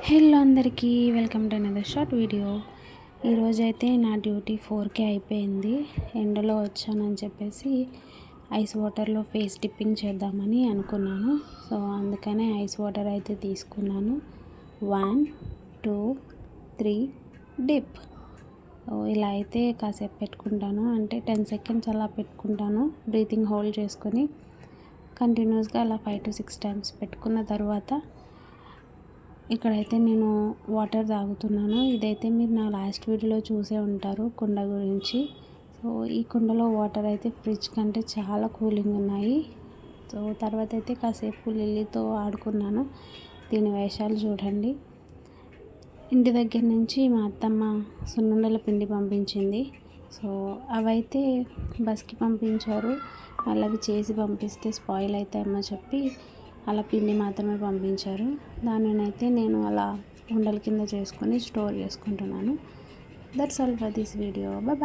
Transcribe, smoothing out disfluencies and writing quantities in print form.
Hello అందరికీ welcome to another short video. ఈరోజైతే నా డ్యూటీ 4కే అయిపోయింది. ఎండలో వచ్చానని చెప్పేసి ఐస్ వాటర్లో ఫేస్ డిప్పింగ్ చేద్దామని అనుకున్నాను. సో అందుకనే ఐస్ వాటర్ అయితే తీసుకున్నాను. 1 2 3 డిప్. ఇలా అయితే కాసేపు పెట్టుకుంటాను, అంటే 10 సెకండ్స్ అలా పెట్టుకుంటాను. బ్రీతింగ్ హోల్డ్ చేసుకొని కంటిన్యూస్గా అలా 5 to 6 టైమ్స్ పెట్టుకున్న తర్వాత ఇక్కడైతే నేను వాటర్ తాగుతున్నాను. ఇదైతే మీరు నా లాస్ట్ వీడియోలో చూసే ఉంటారు కుండ గురించి. సో ఈ కుండలో వాటర్ అయితే ఫ్రిడ్జ్ కంటే చాలా కూలింగ్ ఉన్నాయి. సో తర్వాత అయితే కాసేపు లిల్లీతో ఆడుకున్నాను. దీని వేషాలు చూడండి. ఇంటి దగ్గర నుంచి మా అత్తమ్మ సున్నుండల పిండి పంపించింది. సో అవైతే బస్కి పంపించారు. మళ్ళీ అవి చేసి పంపిస్తే స్పాయిల్ అవుతాయని చెప్పి అలా పిండి మాత్రమే పంపించారు. దానినైతే నేను అలా ఉండల కింద చేసుకొని స్టోర్ చేసుకుంటున్నాను. That's all for this video. Bye.